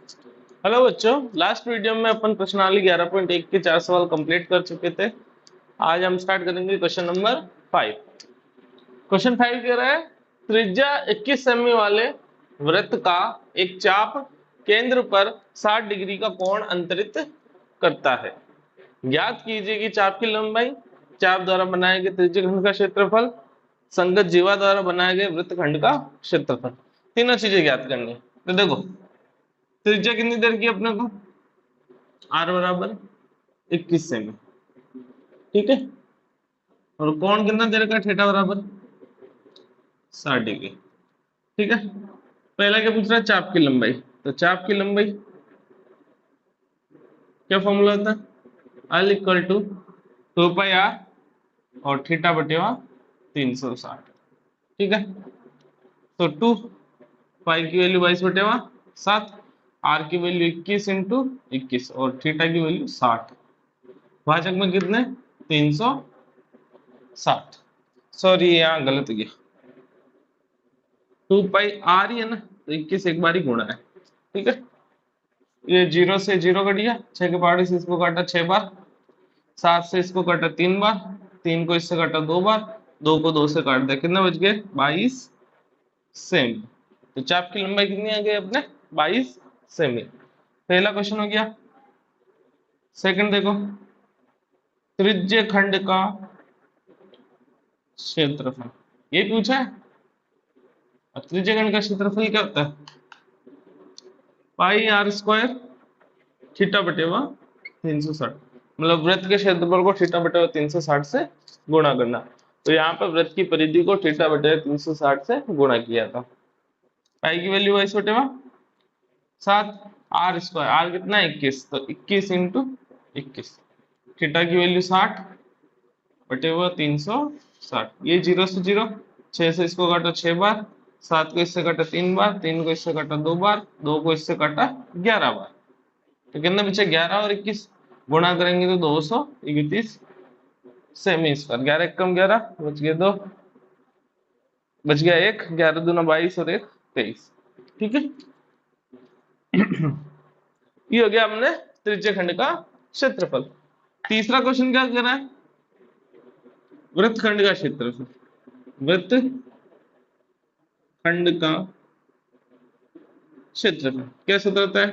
Hello बच्चों, last video में अपन प्रश्नावली 11.1 के 4 सवाल कंप्लीट कर चुके थे। आज हम स्टार्ट करेंगे क्वेश्चन नंबर 5। क्वेश्चन 5 कह रहा है त्रिज्या 21 सेमी वाले वृत्त का एक चाप केंद्र पर 60 डिग्री का कोण अंतरित करता है। ज्ञात कीजिए कि चाप की लंबाई, चाप द्वारा बनाए गए त्रिज्य खंड का क्षेत्रफल, संगत जीवा द्वारा बनाए गए वृत्त खंड का क्षेत्रफल। तीनों चीजें ज्ञात करनी है। तो देखो, त्रिज्या कितनी देर की अपने को, आर बराबर 21 सेमी, ठीक है। और कोण कितना देर का, थीटा बराबर 60 डिग्री, ठीक है। पहला क्या पूछ रहा है, चाप की लंबाई। तो चाप की लंबाई क्या फॉर्मूला होता है, L equal to 2 pi R और थीटा बटेवा 360, ठीक है। तो 2 पाई की वैल्यू 22/7, आर की वैल्यू 21 इंटू 21 और थीटा की वैल्यू 60। भाजक में कितने, 360। सॉरी, यहाँ गलत हो गया, 2 पाई आर ही है ना, तो 21 एक बार ही गुणा है, ठीक है। ये 0 से 0 कट गया, 6 के पहाड़ी से इसको काटा 6 बार, 7 से इसको काटा 3 बार, 3 को इससे काटा 2 बार, 2 को 2 से काट दिया, कितना बच गए 22 सेमी। तो चाप की लंबाई कितनी आ गई अपने, 22 सेमी। पहला क्वेश्चन हो गया। सेकंड देखो, त्रिज्य खंड का क्षेत्रफल, ये पूछा है। अब त्रिज्य खंड का क्षेत्रफल क्या होता है, पाई आर स्क्वायर थीटा बटेवा 360, मतलब वृत्त के क्षेत्रफल को थीटा बटेवा 360 से गुणा करना। तो यहाँ पर वृत्त की परिधि को थीटा बटेवा 360 से गुणा किया था। पाई की वैल्यू 22/7, आर स्क्वायर, आर कितना 21, तो 21 इंटू 21, थीटा की वैल्यू 60/360। ये 0 से 0, 6 से इसको काटा 6 बार, 7 को इससे काटा 3 बार, 3 को इससे काटा 2 बार, 2 को इससे काटा 11 बार। तो कितना बचे, 11 और 21 गुणा करेंगे तो 231 सेमी स्क्वायर। 11 कम 11 बच गए 2, बच गया 1, 11 दूना 22 और 1 23, ठीक है। ये हो गया हमने त्रिज्य खंड का क्षेत्रफल। तीसरा क्वेश्चन क्या कर रहा है, वृत्त खंड का क्षेत्रफल। वृत्त खंड का क्षेत्रफल क्या सूत्र होता है,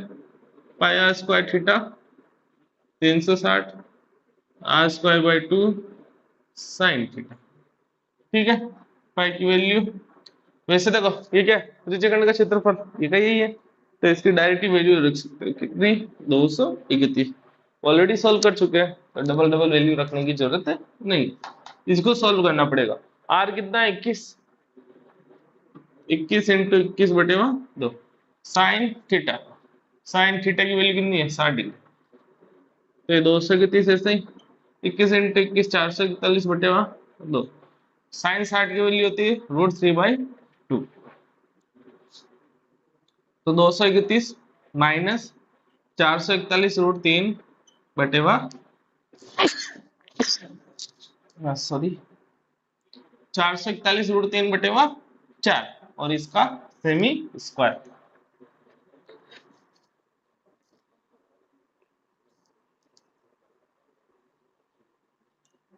pi are square theta 360 r square by 2 sine theta, ठीक है। पाई की वैल्यू, वैसे देखो ये क्या है, त्रिज्यखंड का क्षेत्रफल, ये का यही है, तो इसकी डायरेक्ट वैल्यू रख सकते हो, कितनी 231। ऑलरेडी सॉल्व कर चुके हैं, तो डबल डबल वैल्यू रखने की जरूरत है नहीं, इसको सॉल्व करना पड़ेगा। आर कितना है 21, 21 इंटू 21 बटे 2 साइन थीटा, साइन थीटा की वैल्यू कितनी है 60 डिग्री, तो ये 231 ऐसे ही, 21 इंटू 21 441/2, साइन 60 की वैल्यू होती है √3/2, तो 231 माइनस 441 √3 सॉरी 441 √3/4 और इसका सेमी स्क्वायर।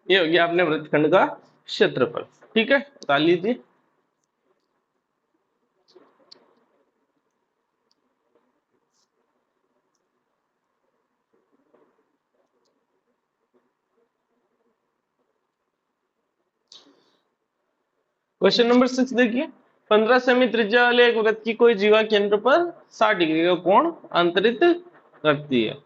ये हो गया अपने वृत्तखंड का क्षेत्रफल, ठीक है, बता लीजिए। क्वेश्चन नंबर 6 देखिए, 15 सेमी त्रिज्या वाले एक वृत्त की कोई जीवा केंद्र पर 60 डिग्री का कोण अंतरित करती है।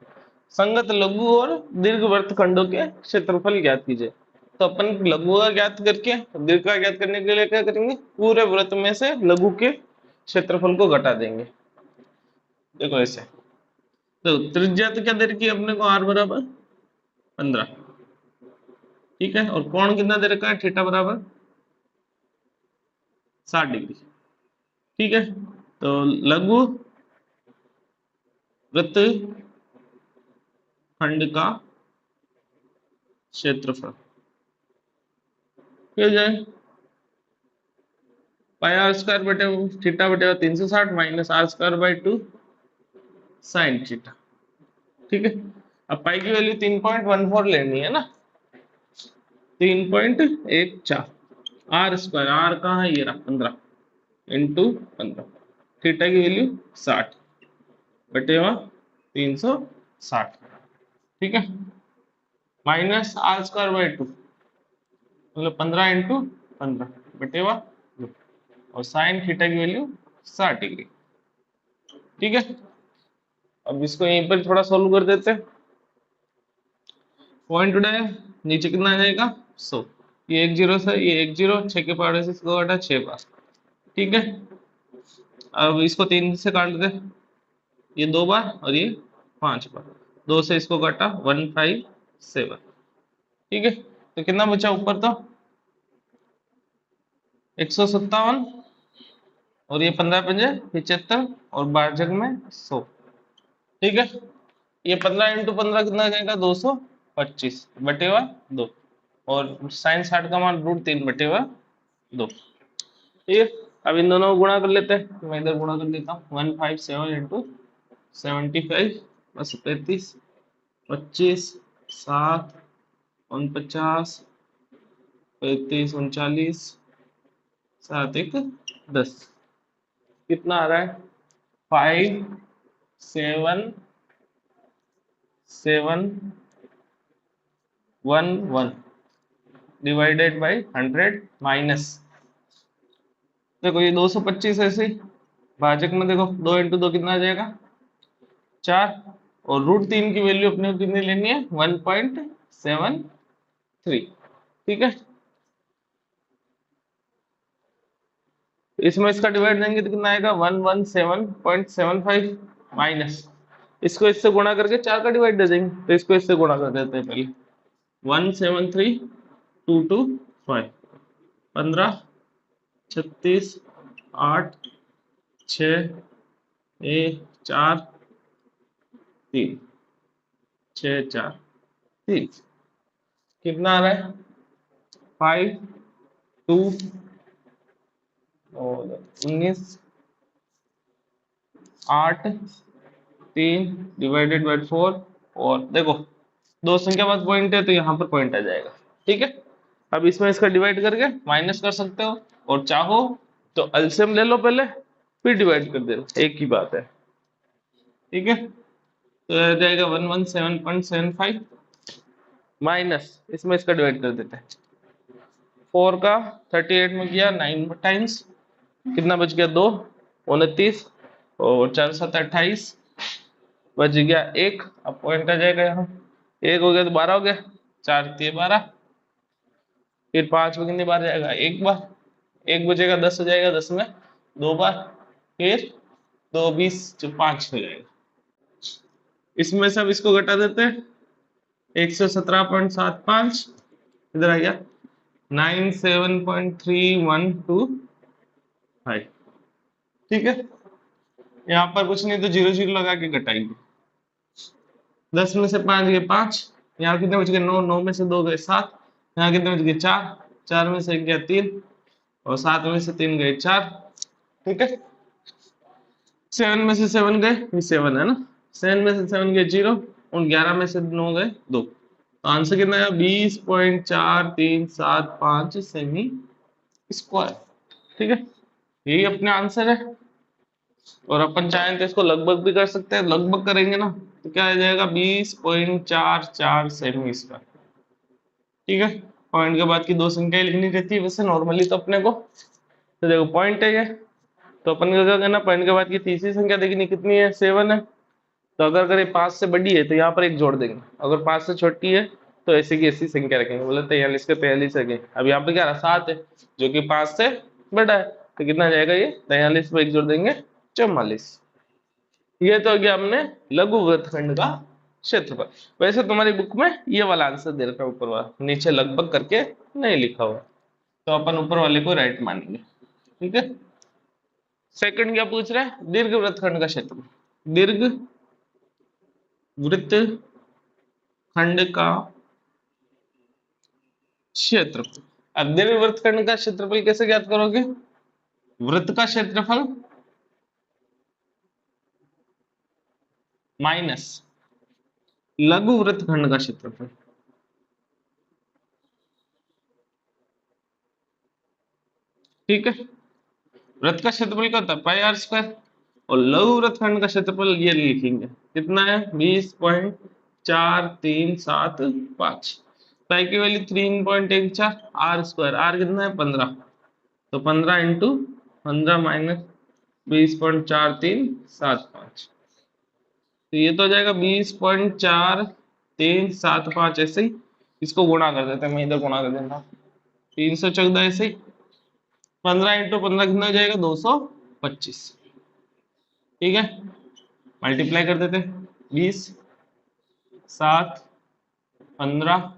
संगत लघु और दीर्घ वृत्त खंडों के क्षेत्रफल ज्ञात कीजिए। तो अपन लघु का ज्ञात करके दीर्घ का ज्ञात करने के लिए क्या करेंगे, पूरे वृत्त में से लघु के क्षेत्रफल को घटा देंगे। देखो ऐसे, तो त्रिज्या तो क्या दे रखी है अपने को, आर बराबर 15, ठीक है। और कोण कितना दे रखा है, थीटा बराबर 60 डिग्री, ठीक है। तो लघु वृत्त खंड का क्षेत्रफल क्या हो जाए, पाई आर स्क्वायर बटे थीटा बटे 360 minus R square by 2 sine theta. ठीक है, अब पाई की वैल्यू 3.14 लेनी है ना, 3.14 आर स्क्वायर, आर कहाँ है, ये रहा 15 इंटू 15, थीटा की वैल्यू 60 बटेवा 360। ठीक है, माइनस आर स्क्वायर बाई 2 मतलब 15 इंटू 15 बटेवा 2, और साइन थीटा की वैल्यू 60 डिग्री। ठीक है, अब इसको यहीं पर थोड़ा सोल्व कर देते हैं। पॉइंट उड़ाया, नीचे कितना आ जाएगा 100, ये एक जीरो से ये एक जीरो, 6 के पावर से इसको घटा 6 बार। ठीक है, अब इसको 3 से काट दे, ये 2 बार और ये 5 बार, 2 से इसको काटा 157। ठीक है, तो कितना बचा ऊपर, तो 157, और ये 15 पंजे 75, और भाजक में 100। ठीक है, ये 15 इंटू 15 कितना आ जाएगा 225 बटेवा 2, और साइन 60 का मान √3 बटेवा 2। ठीक है, अब इन दोनों को गुणा कर लेते हैं, मैं इधर गुणा कर लेता हूँ, 157 इंटू 75 बस 35, 25 7 49 35 39 7 1 10, कितना आ रहा है 5 7 7 1 1 डिवाइडेड बाई 100 माइनस, देखो ये 225 ऐसे ही, भाजक में देखो 2 इंटू 2 कितना आ जाएगा 4, और √3 की वैल्यू अपने को कितनी लेनी है 1.73। ठीक है, इसमें इसका डिवाइड देंगे तो कितना आएगा 117.75 माइनस, इसको इससे गुणा करके 4 का डिवाइड दे देंगे, तो इसको इससे गुणा कर देते हैं पहले, 173,225 15 36 8 6 1 4 3 6 4 3, कितना आ रहा है 5 2 और 19 8 3 डिवाइडेड बाई 4, और देखो दो संख्या बाद पॉइंट है तो यहाँ पर पॉइंट आ जाएगा। ठीक है, अब इसमें इसका डिवाइड करके माइनस कर सकते हो, और चाहो तो एलसीएम ले लो पहले फिर डिवाइड कर देना, एक ही बात है। ठीक है, तो आ जाएगा 117.75 माइनस, इसमें इसका डिवाइड कर देते हैं, 4 का 38 में किया 9 टाइम्स, कितना बच गया 2 29, और 4 7 28, बच गया 1, अब पॉइंट आ जाएगा यहाँ, 1 हो गया तो 12 हो गया, 4 3 12, फिर 5 में कितनी बार जाएगा 1 बार, 1 बचेगा 10 हो जाएगा, 10 में 2 बार, फिर 2 20 जो 5 हो जाएगा। इसमें से अब इसको घटा देते हैं, 117.75 इधर आ गया 97.3125। ठीक है, यहाँ पर कुछ नहीं तो 0 0 लगा के घटाएंगे, 10 में से 5 गए 5, यहाँ कितने बच गए 9, 9 में से 2 गए 7, यहाँ कितने बच गए 4, 4 में से 1 गया 3, और 7 में से 3 गए 4। ठीक है, 7 में से 7 गए, ये 7 है ना, 7 में से 7 गए 0, और 11 में से 9 गए 2, तो आंसर कितना है 20.4375 सेमी स्क्वायर। ठीक है, यही अपने आंसर है, और अपन चाहें तो इसको लगभग भी कर सकते हैं, लगभग करेंगे ना तो क्या आ जाएगा 20.44 सेमी स्क्वायर। ठीक है, पॉइंट के बाद की दो संख्याएं लिखनी रहती है वैसे नॉर्मली तो अपने को, तो देखो पॉइंट है ये, तो अपन को क्या करना, पॉइंट के बाद की तीसरी संख्या देखनी कितनी है 7 है, तो अगर करें 5 से बड़ी है तो यहाँ पर एक जोड़ देंगे, अगर 5 से छोटी है तो ऐसी की ऐसी संख्या रखेंगे, बोले 43 के 43 रखेंगे। अब यहाँ पे क्या रहा 7 है जो कि 5 से बड़ा है, तो कितना आ जाएगा ये 43 में एक जोड़ देंगे 44। ये तो हो गया हमने लघु वृत्तखंड का क्षेत्रफल। वैसे तुम्हारी बुक में ये वाला आंसर दे रखा है ऊपर वाला, नीचे लगभग करके नहीं लिखा हुआ, तो अपन ऊपर वाले को राइट मानेंगे। ठीक है, सेकंड क्या पूछ रहा है, दीर्घ वृत्तखंड का क्षेत्रफल, दीर्घ वृत्तखंड का क्षेत्रफल। अब दीर्घ वृत्तखंड का क्षेत्रफल कैसे ज्ञात करोगे, वृत्त का क्षेत्रफल माइनस लघु वृत्तखंड का क्षेत्रफल। ठीक है, वृत्त का क्षेत्रफल क्या होता है पाई आर स्क्वायर, और लघु वृत्तखंड का क्षेत्रफल ये लिखेंगे कितना है 20.4375। पाई की वैल्यू 3.14, आर स्क्वायर आर कितना है 15, तो 15 इंटू 15 माइनस 20.4375, तो ये तो हो जाएगा 20.4375। ऐसे ही इसको गुणा कर देते हैं, मैं इधर गुणा कर देता हूँ 314 ऐसे ही, 15 इंटू 15 कितना हो जाएगा 225। ठीक है, मल्टीप्लाई कर देते हैं 20 7 15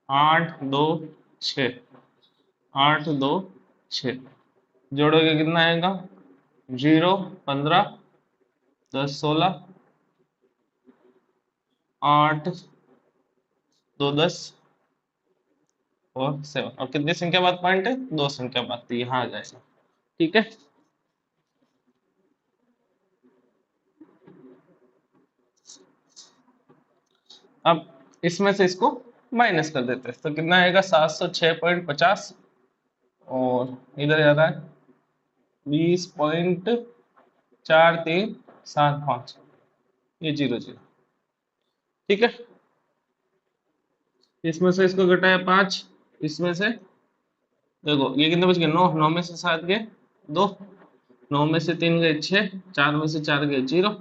8 2 6, 8 2 6, जोड़ोगे कितना आएगा 0 15 10 16 8 2 10 और 7, और कितनी संख्या बाद पॉइंट है 2 संख्या बाद, तो यहाँ आ जाएगा। ठीक है, अब इसमें से इसको माइनस कर देते हैं तो कितना आएगा 706.50, और इधर आ रहा है 20.4375, ये 0 0। ठीक है, इसमें से इसको घटाया 5, इसमें से देखो ये कितने बच गए 9, 9 में से 7 गए 2, 9 में से 3 गए 6, 4 में से 4 गए 0,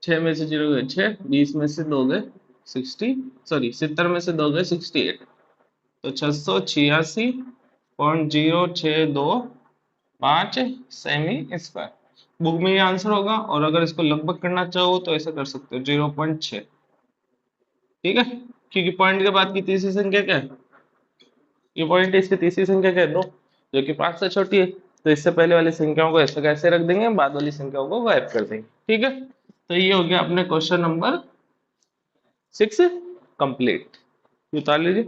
6 में से 0 गए 6, 20 में से 2 गए 70 में से 2 गए 68, तो 686.0625 सेमी स्क्वायर। बुक में ये आंसर होगा, और अगर इसको लगभग करना चाहो तो ऐसा कर सकते हो 0.6। ठीक है, क्योंकि पॉइंट के बाद की तीसरी संख्या क्या है, ये पॉइंट है, इसकी तीसरी संख्या क्या है 2, जो कि 5 से छोटी है, तो इससे पहले वाली संख्याओं को ऐसे कैसे रख देंगे, बाद वाली संख्याओं को गायब कर देंगे। ठीक है, तो ये हो गया अपने क्वेश्चन नंबर 6 कंप्लीट। उतार लीजिए।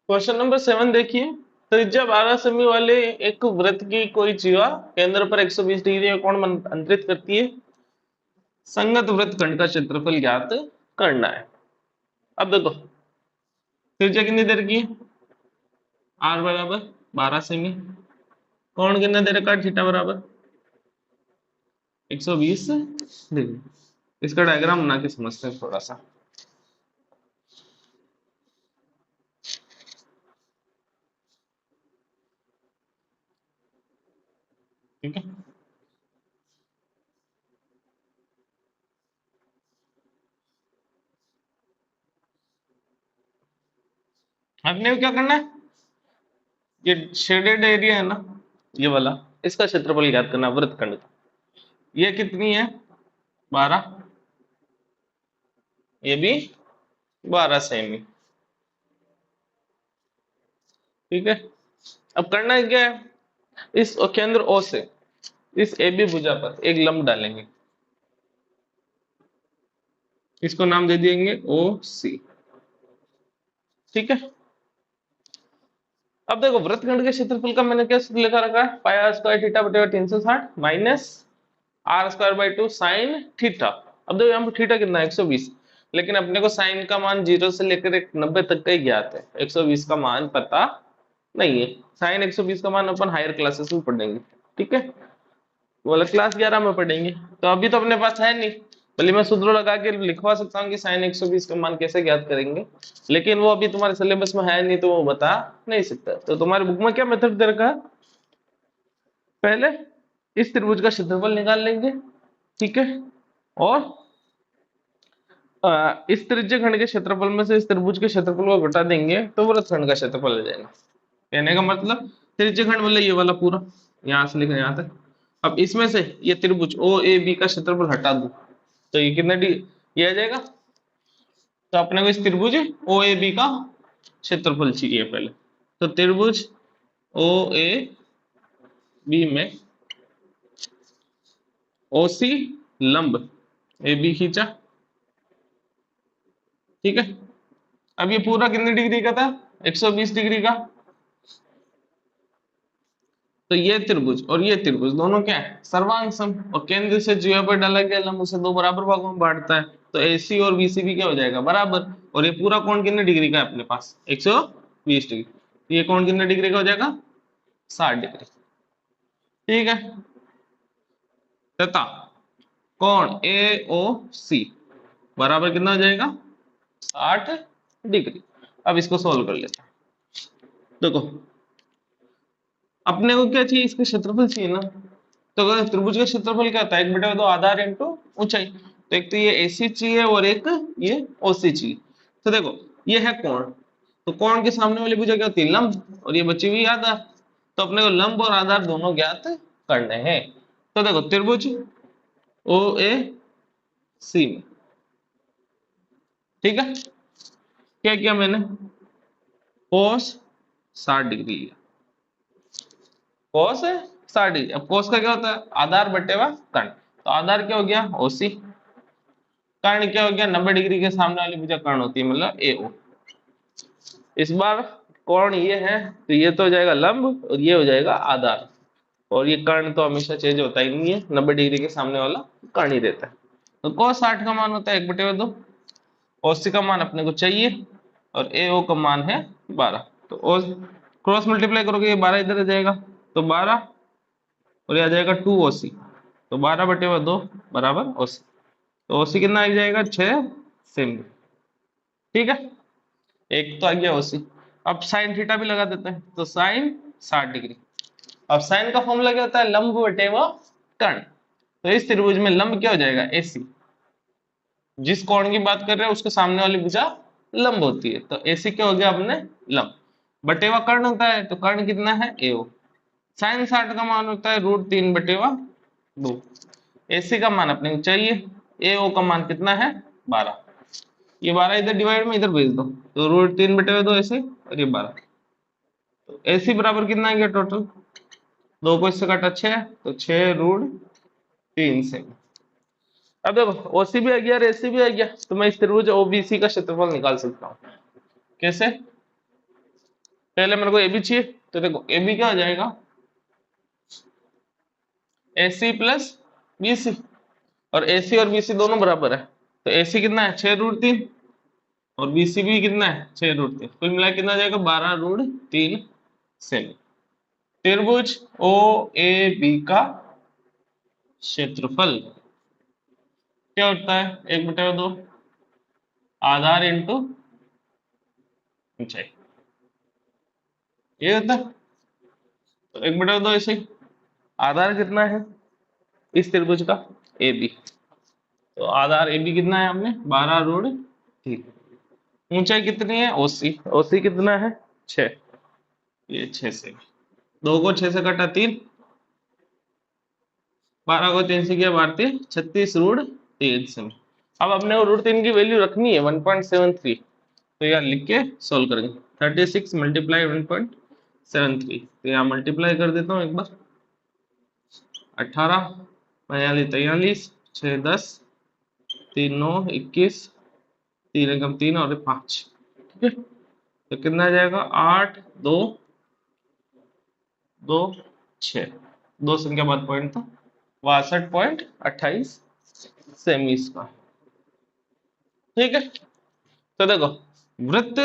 क्वेश्चन नंबर 7 देखिए, त्रिज्या 12 सेमी वाले एक वृत्त की कोई जीवा केंद्र पर 120 डिग्री का कोण अंतरित करती है, संगत वृत्तखंड का क्षेत्रफल ज्ञात करना है। अब देखो त्रिज्या कितनी देर की है, आर बराबर 12 सेमी, कोण कितना दे रखा है थीटा बराबर 120 डिग्री। इसका डायग्राम बना के समझते हैं थोड़ा सा। ठीक है, आपने क्या करना है, ये शेडेड एरिया है ना ये वाला, इसका क्षेत्रफल ज्ञात करना वृत्तखंड का। ये कितनी है 12, ये भी 12 सेमी। ठीक है, अब करना है क्या है, इस केंद्र O से इस AB भुजा पर एक लंब डालेंगे, इसको नाम दे देंगे OC। ठीक है, अब देखो वृत्तखंड के क्षेत्रफल का मैंने क्या सूत्र लिखा रखा है, पाई आर स्क्वायर थीटा बटे 360 minus R square by 2 sine theta. अब देखो यहाँ पर थीटा कितना है 120, लेकिन अपने को साइन का मान 0 से लेकर 90 तक का ही ज्ञात है, 120 का मान पता नहीं है। साइन 120 का मान अपन हायर क्लासेस में पढ़ेंगे। ठीक है, बोला क्लास 11 में पढ़ेंगे, तो अभी तो अपने पास है नहीं, भले मैं सूत्र लगा के लिखवा सकता हूँ कि साइन 120 का मान कैसे ज्ञात करेंगे, लेकिन वो अभी तुम्हारे सिलेबस में है नहीं, तो वो बता नहीं सकता। तो तुम्हारे बुक में क्या मेथड दे रखा है, पहले इस त्रिभुज का क्षेत्रफल निकाल लेंगे। ठीक है, और इस त्रिज्य खंड के क्षेत्रफल में से इस त्रिभुज के क्षेत्रफल को घटा देंगे तो वृत्तखंड का क्षेत्रफल आ जाएगा। कहने का मतलब त्रिज्य खंड मतलब ये वाला पूरा, यहाँ से लेकर यहाँ तक। अब इसमें से ये त्रिभुज ओ ए बी का क्षेत्रफल हटा दो तो ये कितना डी ये आ जाएगा। तो अपने को इस त्रिभुज ओ ए बी का क्षेत्रफल चाहिए पहले, तो त्रिभुज ओ ए बी में ओसी लंब ए बी खींचा, ठीक है। अब ये पूरा कितने डिग्री का था, 120 डिग्री का। तो ये त्रिभुज और ये त्रिभुज दोनों क्या है, सर्वांग सम, और केंद्र से जीवा पर डाला गया लंब उसे दो बराबर भागों में बांटता है, तो एसी और बीसी भी क्या हो जाएगा, बराबर। और ये पूरा कोण कितने डिग्री का है अपने पास, 120 डिग्री। तो ये कोण कितने डिग्री का हो जाएगा, 60 डिग्री, ठीक है। तथा कोण ए ओ सी बराबर कितना हो जाएगा, 60 डिग्री। अब इसको सोल्व कर लेते हैं। देखो अपने को क्या चाहिए, इसका क्षेत्रफल चाहिए ना। तो अगर त्रिभुज का क्षेत्रफल क्या होता है, एक बटे दो आधार इंटू ऊंचाई। तो एक तो ये एसी चाहिए और एक ये ओसी चाहिए। तो देखो ये है कोण, तो कोण के सामने वाली भुजा क्या होती है, लंब, और ये बची हुई आधार। तो अपने को लंब और आधार दोनों ज्ञात करने हैं। तो देखो त्रिभुज ओ ए सी में, ठीक है, क्या किया मैंने, कोस 60 डिग्री लिया, कोस है 60 डिग्री। अब कोस का क्या होता है, आधार बटे हुआ कर्ण। तो आधार क्या हो गया, ओसी, कर्ण क्या हो गया, 90 डिग्री के सामने वाली भुजा कर्ण होती है, मतलब एओ। इस बार कोण ये है, तो ये तो हो जाएगा लंब और ये हो जाएगा आधार। और ये कर्ण तो हमेशा चेंज होता ही नहीं है, 90 डिग्री के सामने वाला कर्ण ही रहता है। तो cos 60 का मान होता है 1/2, ओसी का मान अपने को चाहिए, और एओ का मान है 12। तो क्रॉस मल्टीप्लाई करोगे, ये 12 इधर आ जाएगा, तो 12, और ये आ जाएगा 2 ओसी। तो 12/2 बराबर ओसी। तो ओसी कितना आ जाएगा, 6 सेमी, ठीक है। एक तो आ गया ओसी। अब साइन थीटा भी लगा देते हैं, तो साइन 60 डिग्री। अब साइन का फॉर्मूला क्या होता है, लंब बटे व कर्ण। तो इस त्रिभुज में लंब क्या हो जाएगा, एसी। जिस कोण की बात कर रहे हैं उसके सामने वाली भुजा लंब होती है, तो एसी क्या हो गया अपने, लंब। बटे व कर्ण होता है, तो कर्ण कितना है, एओ। साइन 60 का मान होता है √3/2। एसी का मान अपने को चाहिए, एओ का मान कितना है, 12। ये 12 इधर डिवाइड में इधर भेज दो, तो √3/2 ऐसे, और ये 12। तो एसी बराबर कितना आ गया टोटल, दो को इससे काटा 6, तो 6√3 से। अब देखो ओसी भी आ गया और एसी भी आ गया, तो मैं इस त्रिभुज ओबीसी का क्षेत्रफल निकाल सकता हूँ। कैसे, पहले मेरे को एबी चाहिए, तो देखो एबी क्या हो जाएगा, एसी प्लस बीसी। और एसी और बीसी दोनों बराबर है, तो एसी कितना है, 6√3, और बीसी भी कितना है, 6√3। कुल मिला कितना आ जाएगा, 12√3 सेमी। त्रिभुज ओ ए बी का क्षेत्रफल क्या होता है, 1/2 आधार इंटू ऊंचाई, ये होता है। तो 1/2 ऐसे ही। आधार कितना है इस त्रिभुज का, ए बी। तो आधार ए बी कितना है, हमने 12√3। ऊंचाई कितनी है, ओसी, ओसी कितना है, 6, ये 6 से। दो को 6 से काटा 3, 12 को 3 से किया 12, 36√3 से। अब अपने को √3 की वैल्यू रखनी है 1.73, तो यहाँ लिख के सोल्व करेंगे। 36 मल्टीप्लाई 1.73, तो यहाँ मल्टीप्लाई कर देता हूँ एक बार, 18, 42, 43, 6, 10, 3, 9, 21, 3 एकम 3 और 5, ठीक है। तो कितना आ जाएगा, 8, 2, 2, 6, दो संख्या बाद पॉइंट था, 62.28 सेमी इसका, ठीक है। तो देखो वृत्त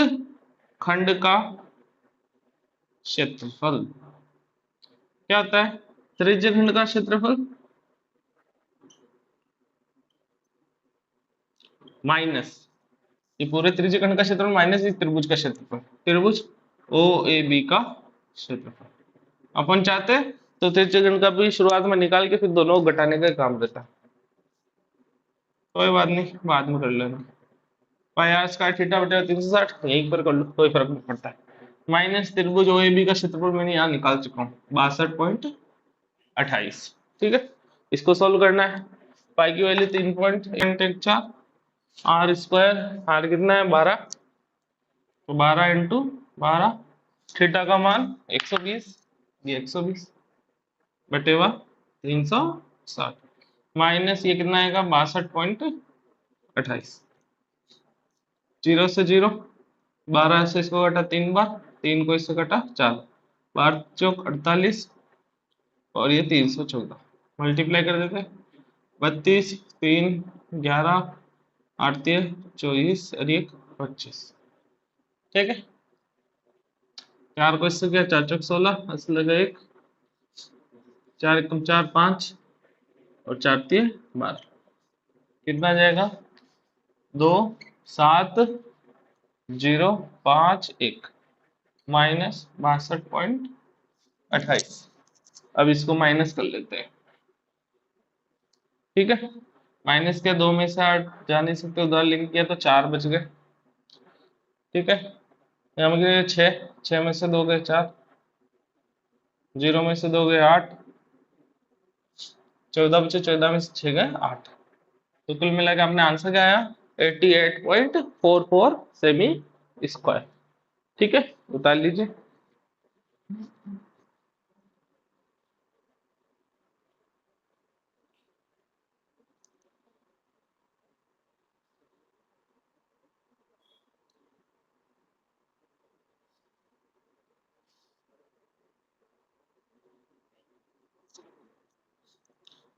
खंड का क्षेत्रफल क्या होता है, त्रिज्य खंड का क्षेत्रफल माइनस ये पूरे त्रिज्य खंड का क्षेत्रफल माइनस इस त्रिभुज का क्षेत्रफल, त्रिभुज ओ ए बी का क्षेत्रफल। अपन चाहते हैं तो त्रिज्य खंड का भी शुरुआत में निकाल के फिर दोनों को घटाने का काम रहता है, कोई बात नहीं, बाद में कर लेना। पाई आर स्क्वायर थीटा बटे 360 यहीं पर कर लो, कोई फर्क नहीं पड़ता है। माइनस त्रिभुज ओ ए बी का क्षेत्रफल मैंने यहाँ निकाल चुका हूँ, 62.28, ठीक है। इसको सोल्व करना है, पाई की वैल्यू 3.14, आर स्क्वायर, आर कितना है 12, तो 12 इंटू 12, थीटा का मान 120, ये 120, बटेवा 360 माइनस ये कितना आएगा 62.28। 0 से 0, 12 से इसको कटा 3 बार, 3 को इससे कटा 4 बार, चौक 48 और ये 314 मल्टीप्लाई कर देते हैं। 32 3 11 8 3 24 और 1 25। ठीक है, 4 को इससे क्या 4 चौक 16 अस्सी लगा 1, 4 एकम 4 5 और 4 3 12। कितना जाएगा 2 7 0 5 1 माइनस 62.28। अब इसको माइनस कर लेते हैं। ठीक है, माइनस के 2 में से 8 जा नहीं सकते, उधर लिंक किया तो 4 बच गए। ठीक है, यहाँ में 6 में से 2 गए 4, 0 में से 2 गए 8, 14 बचे, 14 में से 6 गए 8। तो कुल मिला के आपने आंसर क्या आया 88.44 सेमी स्क्वायर। ठीक है, उतार लीजिए।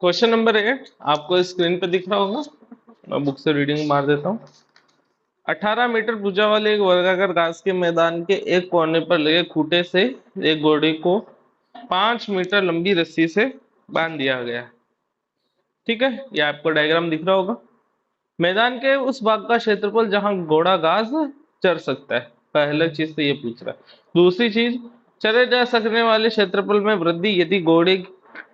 क्वेश्चन नंबर 8 आपको स्क्रीन पे दिख रहा होगा, मैं बुक से रीडिंग मार देता हूँ। 18 मीटर भुजा वाले एक वर्गाकार घास के मैदान के एक कोने पर लगे खूंटे से एक घोड़े को 5 मीटर लंबी रस्सी से बांध दिया गया। ठीक है, ये आपको डायग्राम दिख रहा होगा। मैदान के उस भाग का क्षेत्रफल जहां घोड़ा घास चर सकता है। पहली चीज तो ये पूछ रहा है। दूसरी चीज, चरे जा सकने वाले क्षेत्रफल में वृद्धि यदि घोड़े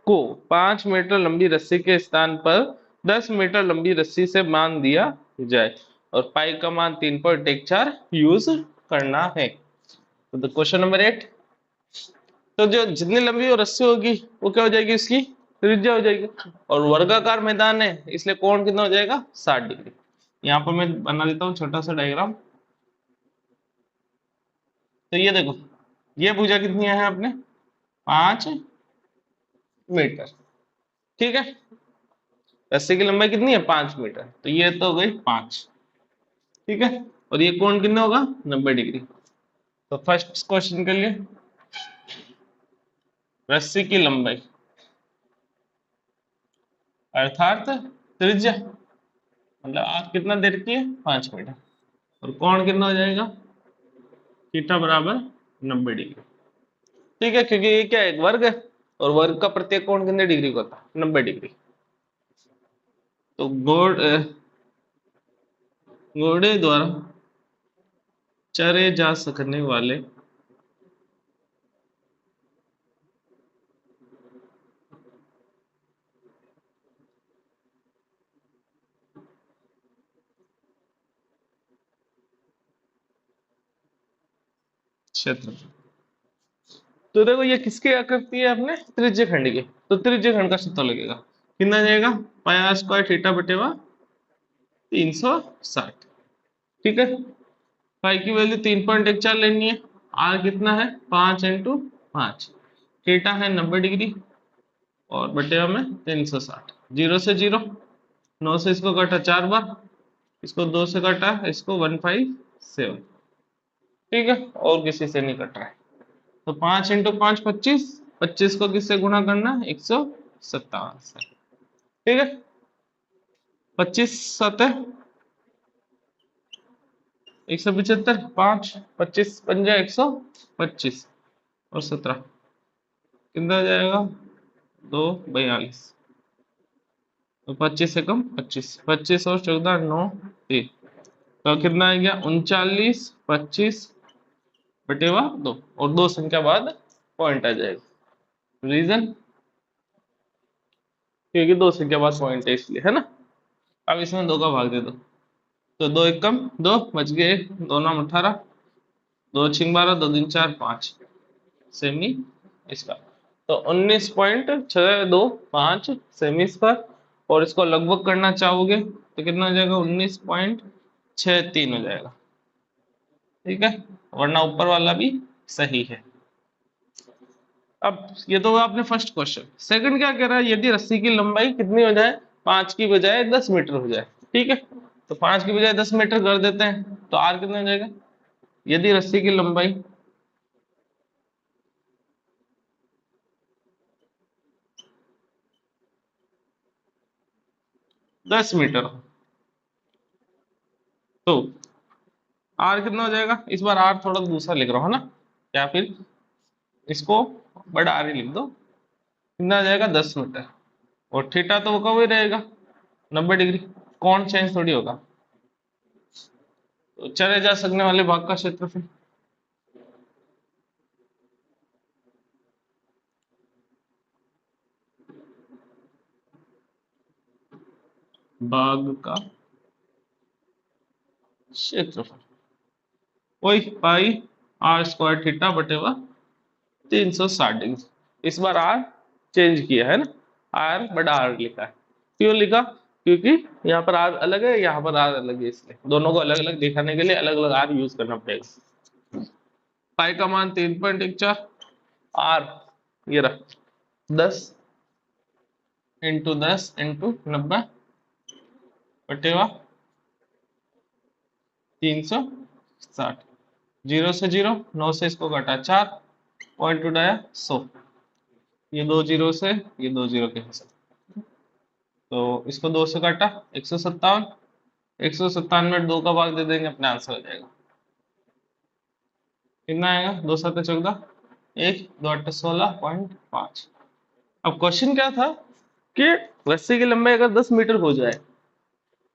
को 5 मीटर लंबी रस्सी के स्थान पर 10 मीटर लंबी रस्सी से बांध दिया जाए और पाई का मान 3.14 यूज करना है। तो क्वेश्चन नंबर 8, तो जो जितनी लंबी वो रस्सी होगी वो क्या हो जाएगी, उसकी त्रिज्या हो जाएगी। और वर्गाकार मैदान है इसलिए कोण कितना हो जाएगा 60 डिग्री। यहाँ पर मैं बना देता हूँ छोटा सा डायग्राम। तो ये देखो, ये भुजा कितनी है अपने 5 मीटर। ठीक है, रस्सी की लंबाई कितनी है 5 मीटर, तो ये तो हो गई 5। ठीक है, और ये कोण कितना होगा 90 डिग्री। तो फर्स्ट क्वेश्चन के लिए रस्सी की लंबाई अर्थात त्रिज्या, मतलब आप कितना दे रखी है 5 मीटर, और कोण कितना हो जाएगा थीटा बराबर 90 डिग्री। ठीक है, क्योंकि ये क्या है एक वर्ग है और वर्ग का प्रत्येक कोण कितने डिग्री का होता है 90 डिग्री। तो घोड़े द्वारा चरे जा सकने वाले क्षेत्र, तो देखो ये किसकी आकृति है अपने त्रिज्य खंड की, तो त्रिज्य खंड का सूत्र लगेगा कितना जाएगा पाई स्क्वायर थीटा बटेवा 360। ठीक है, पाई की वैल्यू 3.14 लेनी है, आर कितना है 5 इंटू 5, थीटा है 90 डिग्री और बटेवा में 360। 0 से 0, 9 से इसको काटा 4 बार, इसको 2 से काटा, इसको 157। ठीक है, और किसी से नहीं कट रहा है। तो 5 इंटू 5 25, 25 को किससे गुणा करना 157 से। ठीक है, 25 7 175, 5 25 पंजा 125 और 17 कितना आ जाएगा 2 42। तो 25 से कम 25, 25 और 14 9 3, तो कितना आ गया 39 25 बटेवा 2, और 2 संख्या बाद पॉइंट आ जाएगा। रीजन, क्योंकि 2 संख्या बाद पॉइंट है इसलिए, है ना। अब इसमें 2 का भाग दे दो, तो 2 एकम 2 बच गए, 2 9 18, 2 6 12, 2 3 4 5 सेमी इसका, तो 19.625 सेमी स्क्वायर। और इसको लगभग करना चाहोगे तो कितना हो जाएगा 19.63 हो जाएगा। ठीक है, वरना ऊपर वाला भी सही है। अब ये तो आपने फर्स्ट क्वेश्चन। सेकंड क्या कह रहा है, यदि रस्सी की लंबाई कितनी हो जाए, 5 की बजाय 10 मीटर हो जाए। ठीक है, तो 5 की बजाय 10 मीटर कर देते हैं, तो आर कितना हो जाएगा, यदि रस्सी की लंबाई 10 मीटर हो, तो आर कितना हो जाएगा। इस बार आर थोड़ा दूसरा लिख रहा हूँ ना, या फिर इसको बड़ा आर ही लिख दो। कितना आ जाएगा, 10 मीटर। और थीटा तो वो का वही रहेगा, 90 डिग्री। कौन चेंज थोड़ी होगा। तो चले जा सकने वाले भाग का क्षेत्रफल, भाग का क्षेत्रफल वही पाई आर स्क्वायर थीटा बटेवा 360 डिग्री। इस बार आर चेंज किया है ना, आर बड़ा आर लिखा है। क्यों लिखा, क्योंकि यहाँ पर आर अलग है, यहाँ पर आर अलग है, इसलिए दोनों को अलग अलग दिखाने के लिए अलग अलग आर यूज करना पड़ेगा। पाई का मान 3.14, आर ये रहा 10 × 10 × 90 बटेवा 360। 0 से 0, 9 से इसको घटा 4, पॉइंट उठाया 100। ये 2 0 से, ये 2 0 के हिसाब, तो इसको 2 से काटा 157। 157 में 2 का भाग दे देंगे, अपने आंसर हो जाएगा। कितना आएगा, 2 7 14, 1 2 8 16.5। अब क्वेश्चन क्या था कि रस्सी की लंबाई अगर 10 मीटर हो जाए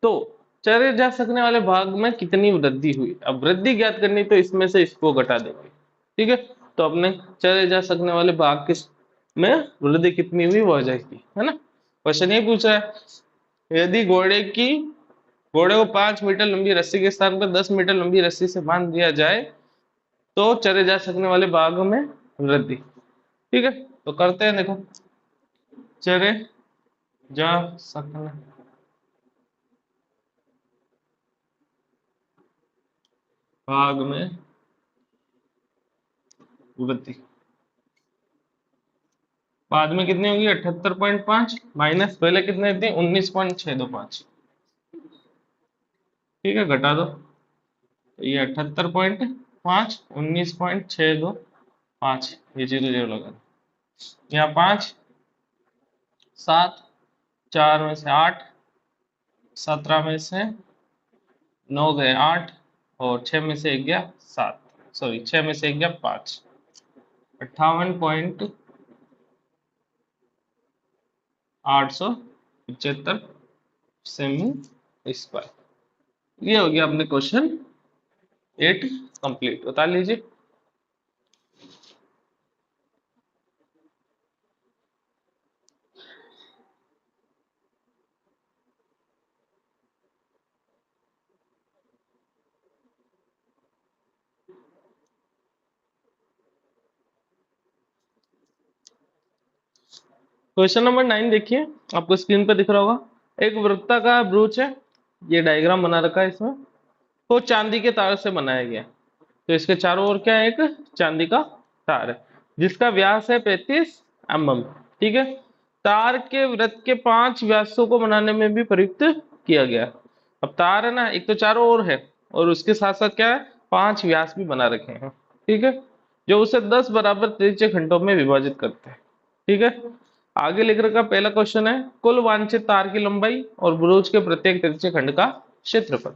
तो चरे जा सकने वाले भाग में कितनी वृद्धि हुई। अब वृद्धि ज्ञात करनी, तो इसमें से इसको घटा देंगे। ठीक है, तो अपने चरे जा सकने वाले भाग किस में वृद्धि कितनी हुई वो आ जाएगी, है ना। क्वेश्चन ये पूछा है, यदि घोड़े को 5 मीटर लंबी रस्सी के स्थान पर 10 मीटर लंबी रस्सी से बांध दिया जाए तो चरे जा सकने वाले भाग में वृद्धि। ठीक है, तो करते हैं, देखो चरे जा सकने भाग में वृद्धि, बाद में कितनी होगी 78.5, माइनस पहले कितने थी 19.625। ठीक है, घटा दो, तो ये 78.5, 19.625, ये 0 0 लगा दो। यहाँ 5 7, 4 में से 8, 17 में से 9 गए 8, और 6 में से 1 गया 7, सॉरी 6 में से 1 गया 5, 58.875 सेमी स्क्वायर। ये हो गया अपने क्वेश्चन 8 कंप्लीट। बता लीजिए। क्वेश्चन नंबर 9 देखिए, आपको स्क्रीन पर दिख रहा होगा। एक वृत्ताकार ब्रूच है, ये डायग्राम बना रखा है इसमें, वो चांदी के तार से बनाया गया। तो इसके चारों ओर क्या है, एक चांदी का तार है जिसका व्यास है 35 mm। ठीक है, तार के वृत्त के 5 व्यासों को बनाने में भी प्रयुक्त किया गया। अब तार है ना, एक तो चारों ओर है और उसके साथ साथ क्या है, 5 व्यास भी बना रखे हैं। ठीक है, जो उसे 10 बराबर तिरछे खंडों में विभाजित करते हैं। ठीक है, आगे लिख रखा पहला क्वेश्चन है, कुल वांछित तार की लंबाई और ब्रोच के प्रत्येक तिरछे खंड का क्षेत्रफल।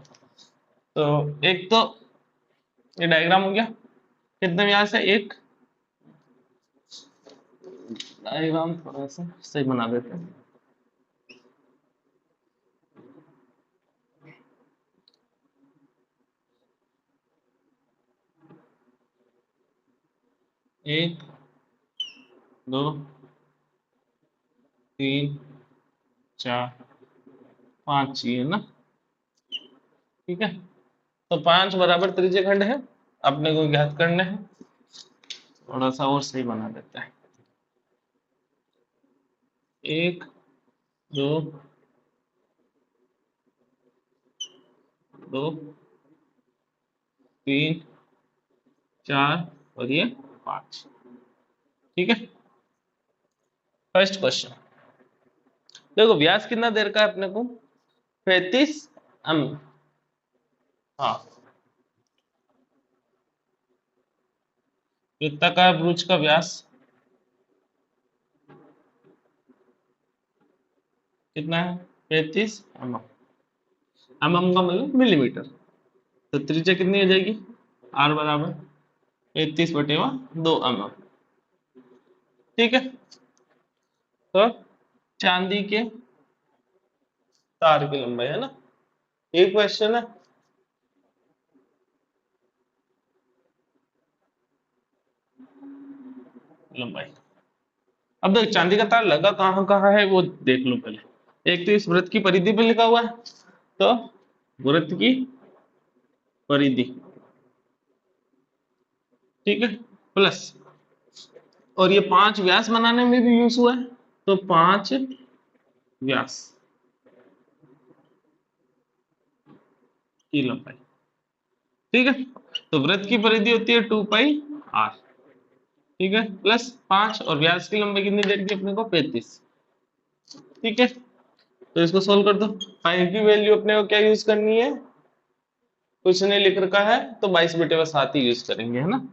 तो एक तो ये डायग्राम हो गया, कितने व्यास है, एक डायग्राम थोड़ा सा सही बना देते हैं। एक, दो, तीन, चार, 5 चाहिए ना। ठीक है, तो 5 बराबर त्रिज्य खंड है, अपने को ज्ञात करने हैं। थोड़ा सा और सही बना देते हैं। एक, दो, दो, तीन, चार और ये 5। ठीक है। फर्स्ट क्वेश्चन देखो, व्यास कितना देर का है अपने को, 35 हाँ, कितना का है ब्रूच का व्यास, कितना है 35 का मतलब मिलीमीटर। तो त्रिज्या कितनी हो जाएगी, आर बराबर 35/2 ठीक है। तो चांदी के तार की लंबाई है ना, एक क्वेश्चन है। लंबाई, अब देख चांदी का तार लगा कहाँ कहाँ है वो देख लो पहले। एक तो इस वृत्त की परिधि पे लिखा हुआ है, तो वृत्त की परिधि, ठीक है, प्लस, और ये 5 व्यास बनाने में भी यूज हुआ है, तो 5 व्यास की लंबाई, ठीक है। तो वृत्त की परिधि होती है 2πr, ठीक है, प्लस 5, और व्यास की लंबाई कितनी देर की अपने को 35, ठीक है। तो इसको सोल्व कर दो। फाइव की वैल्यू अपने को क्या यूज करनी है, कुछ नहीं लिख रखा है तो 22/7 ही यूज करेंगे, है ना।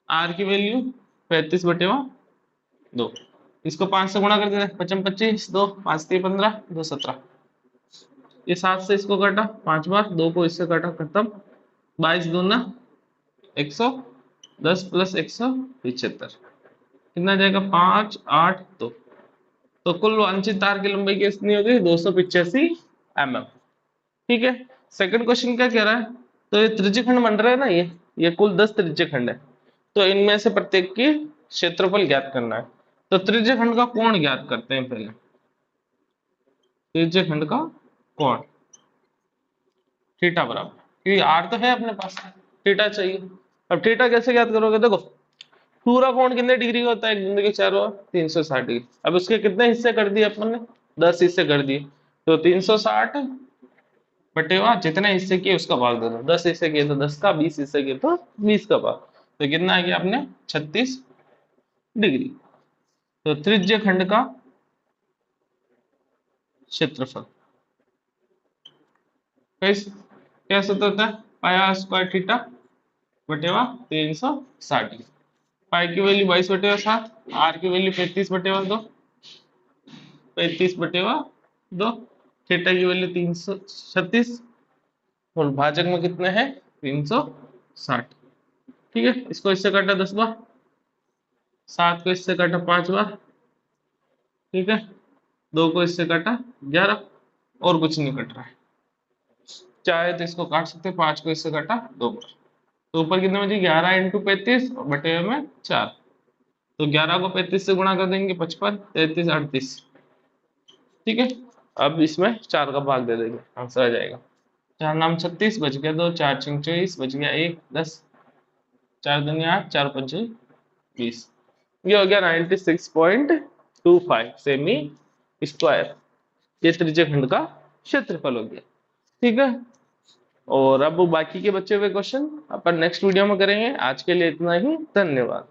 आर की वैल्यू 35/2, इसको 5 से गुणा कर देना, 25 2 5 3 15 2 17, ये 7 से इसको काटा 5 बार, 2 को इससे काटा, खत्म। 22 दूना 110 प्लस 175 कितना जाएगा, 5 8 2। तो कुल वांछित तार की लंबाई कितनी होगी, 285 ठीक है। सेकंड क्वेश्चन क्या कह रहा है, तो ये त्रिज्यखंड बन रहा है ना, ये कुल 10 त्रिज्यखंड है, तो इनमें से प्रत्येक की क्षेत्रफल ज्ञात करना है। तो त्रिज्यखंड का कोण ज्ञात करते हैं पहले, त्रिज्यखंड का कोण थीटा बराबर, क्योंकि आर तो है अपने पास, थीटा चाहिए। अब थीटा कैसे ज्ञात करोगे, देखो पूरा कोण कितने डिग्री का होता है, एक बिंदु के चारों ओर 360 डिग्री। अब उसके कितने हिस्से कर दिए अपन ने, 10 हिस्से कर दिए, तो 360 जितने हिस्से किए उसका भाग दे दो, 10 हिस्से किए तो 10 का, 20 हिस्से किए तो 20 का भाग, तो कितना आ गया आपने 36 डिग्री। तो त्रिज्य खंड का क्षेत्रफल कैसे होता है, पाया स्क्वायर थीटा बटेवा 360, पाई की वैल्यू 22/7, आर की वैल्यू 35/2, 35/2, थीटा की वैल्यू 336, और भाजक में कितने हैं 360, ठीक है। इसको इससे काटा 10 बार, 7 को इससे काटा 5 बार, ठीक है, 2 को इससे काटा 11, और कुछ नहीं कट रहा है। चाहे तो इसको काट सकते, 5 को इससे काटा 2 बार, तो ऊपर कितने बचे 11 इंटू 35 और बटे में 4, तो 11 को 35 से गुणा कर देंगे 55 33 38, ठीक है। अब इसमें 4 का भाग दे देंगे, आंसर आ जाएगा। 4 नाम 36 बच गया 2, 4 6 24 बच गया 1 10, 4 दुनिया 8 4 5 20, ये हो गया 96.25 सेमी स्क्वायर, ये त्रिज्य खंड का क्षेत्रफल हो गया, ठीक है। और अब बाकी के बचे हुए क्वेश्चन अपन नेक्स्ट वीडियो में करेंगे। आज के लिए इतना ही, धन्यवाद।